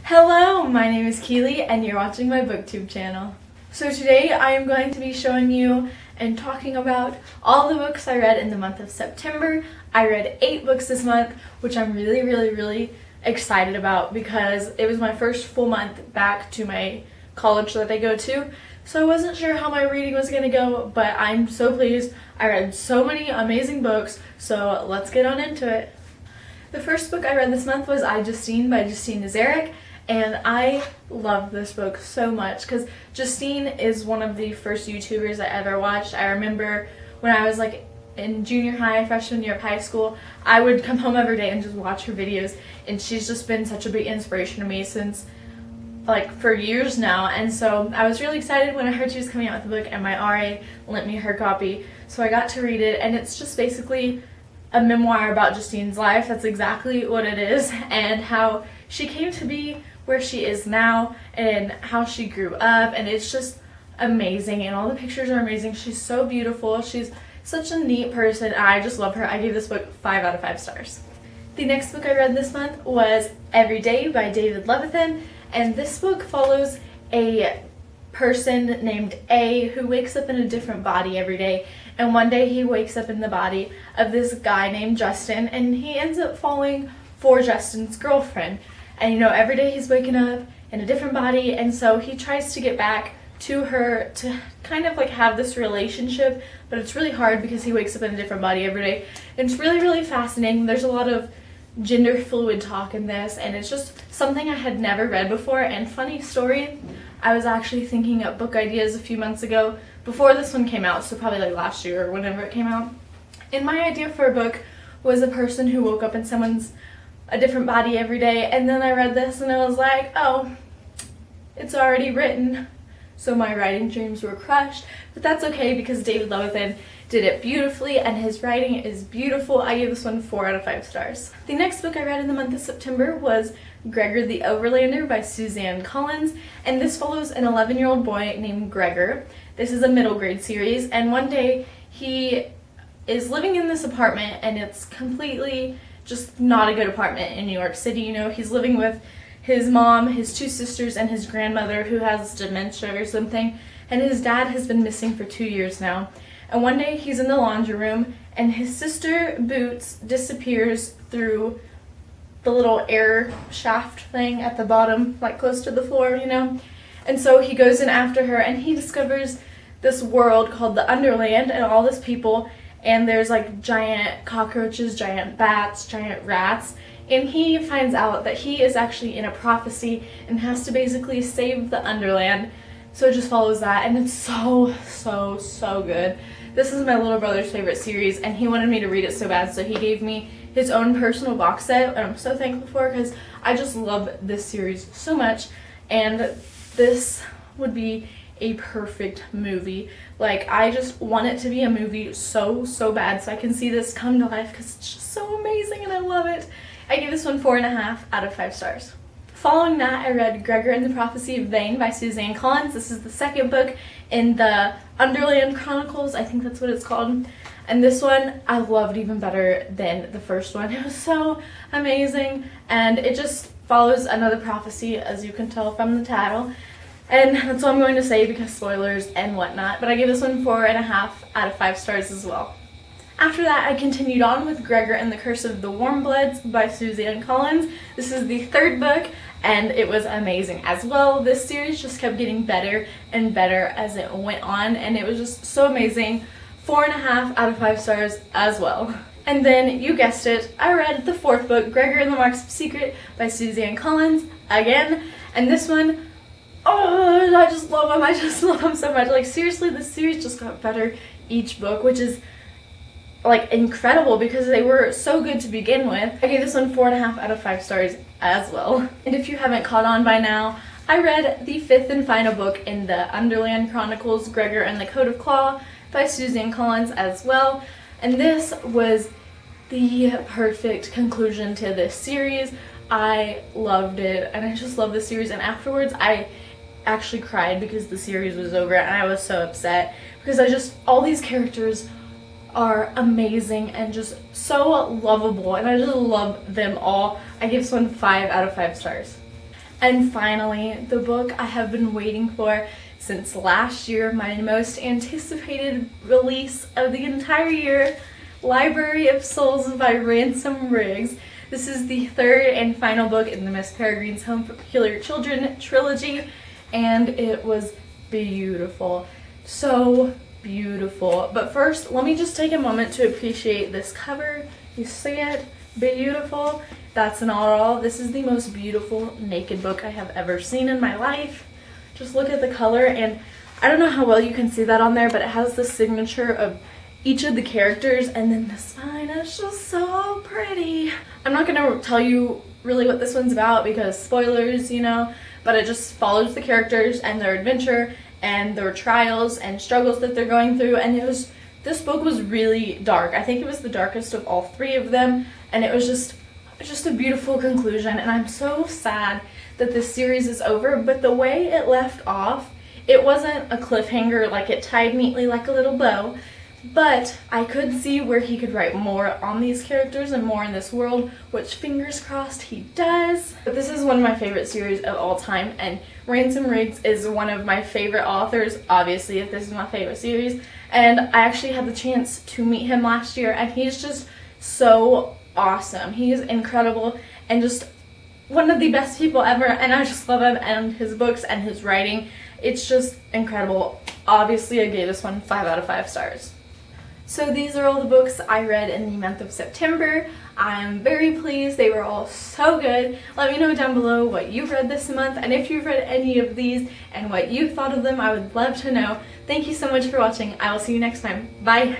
Hello, my name is Keeley and you're watching my booktube channel. So today I am going to be showing you and talking about all the books I read in the month of September. I read 8 books this month, which I'm really excited about because it was my first full month back to my college that I go to. So I wasn't sure how my reading was going to go, but I'm so pleased. I read so many amazing books, so let's get on into it. The first book I read this month was Justine by Justine, and I love this book so much because Justine is one of the first YouTubers I ever watched. I remember when I was like in junior high, freshman year of high school, I would come home every day and just watch her videos, and she's just been such a big inspiration to me since like for years now. And so I was really excited when I heard she was coming out with the book, and my RA lent me her copy, so I got to read it. And it's just basically a memoir about Justine's life. That's exactly what it is, and how she came to be where she is now and how she grew up, and it's just amazing, and all the pictures are amazing. She's so beautiful. She's such a neat person. I just love her. I gave this book 5 out of 5 stars. The next book I read this month was Every Day by Levithan, and this book follows a person named A who wakes up in a different body every day, and one day he wakes up in the body of this guy named Justine, and he ends up falling for Justine's girlfriend. And you know, every day he's waking up in a different body, and so he tries to get back to her to kind of like have this relationship, but it's really hard because he wakes up in a different body every day. And it's really fascinating. There's a lot of gender fluid talk in this, and it's just something I had never read before. And funny story, I was actually thinking of book ideas a few months ago before this one came out, so probably like last year or whenever it came out. And my idea for a book was a person who woke up in a different body every day, and then I read this and I was like, oh, it's already written. So my writing dreams were crushed, but that's okay because Levithan did it beautifully, and his writing is beautiful. I gave this one 4 out of 5 stars. The next book I read in the month of September was Gregor the Overlander by Suzanne Collins, and this follows an 11-year-old boy named Gregor. This is a middle grade series, and one day he is living in this apartment, and it's completely just not a good apartment in New York City. You know, he's living with his mom, his 2 sisters, and his grandmother who has dementia or something, and his dad has been missing for 2 years now. And one day he's in the laundry room, and his sister Boots disappears through the little air shaft thing at the bottom, like close to the floor, you know? And so he goes in after her, and he discovers this world called the Underland, and all this people, and there's like giant cockroaches, giant bats, giant rats, and he finds out that he is actually in a prophecy and has to basically save the Underland. So it just follows that, and it's so good. This is my little brother's favorite series, and he wanted me to read it so bad, so he gave me his own personal box set, and I'm so thankful for it because I just love this series so much, and this would be a perfect movie. Like, I just want it to be a movie so bad so I can see this come to life because it's just so amazing and I love it. I gave this one 4.5 out of 5 stars. Following that, I read Gregor and the Prophecy of Vain by Suzanne Collins. This is the second book in the Underland Chronicles, I think that's what it's called. And this one I loved even better than the first one. It was so amazing, and it just follows another prophecy, as you can tell from the title. And that's all I'm going to say because spoilers and whatnot, but I gave this one 4.5 out of 5 stars as well. After that, I continued on with Gregor and the Curse of the Warmbloods by Suzanne Collins. This is the 3rd book, and it was amazing as well. This series just kept getting better and better as it went on, and it was just so amazing. 4.5 out of 5 stars as well. And then, you guessed it, I read the 4th book, Gregor and the Marks of Secret by Suzanne Collins, again, and this one, oh, I just love them so much. Like, seriously, this series just got better each book, which is like incredible because they were so good to begin with. I gave this one 4.5 out of 5 stars as well. And if you haven't caught on by now, I read the 5th and final book in the Underland Chronicles, Gregor and the Code of Claw by Suzanne Collins as well. And this was the perfect conclusion to this series. I loved it, and I just love this series, and afterwards I actually cried because the series was over, and I was so upset because all these characters are amazing and just so lovable, and I just love them all. I give this one 5 out of 5 stars. And finally, the book I have been waiting for since last year, my most anticipated release of the entire year, Library of Souls by Ransom Riggs. This is the third and final book in the Miss Peregrine's Home for Peculiar Children trilogy, and it was beautiful. So beautiful. But first, let me just take a moment to appreciate this cover. You see it? Beautiful. That's not all. This is the most beautiful naked book I have ever seen in my life. Just look at the color, and I don't know how well you can see that on there, but it has the signature of each of the characters, and then the spine is just so pretty. I'm not going to tell you really what this one's about because spoilers, you know, but it just follows the characters and their adventure and their trials and struggles that they're going through, and this book was really dark. I think it was the darkest of all three of them, and it was just a beautiful conclusion, and I'm so sad that this series is over, but the way it left off, it wasn't a cliffhanger, like it tied neatly like a little bow, but I could see where he could write more on these characters and more in this world, which fingers crossed he does. But this is one of my favorite series of all time, and Ransom Riggs is one of my favorite authors, obviously, if this is my favorite series, and I actually had the chance to meet him last year, and he's just so awesome. He is incredible and just one of the best people ever, and I just love him and his books and his writing. It's just incredible. Obviously, I gave this one 5 out of 5 stars. So these are all the books I read in the month of September. I'm very pleased. They were all so good. Let me know down below what you've read this month, and if you've read any of these and what you thought of them, I would love to know. Thank you so much for watching. I will see you next time. Bye!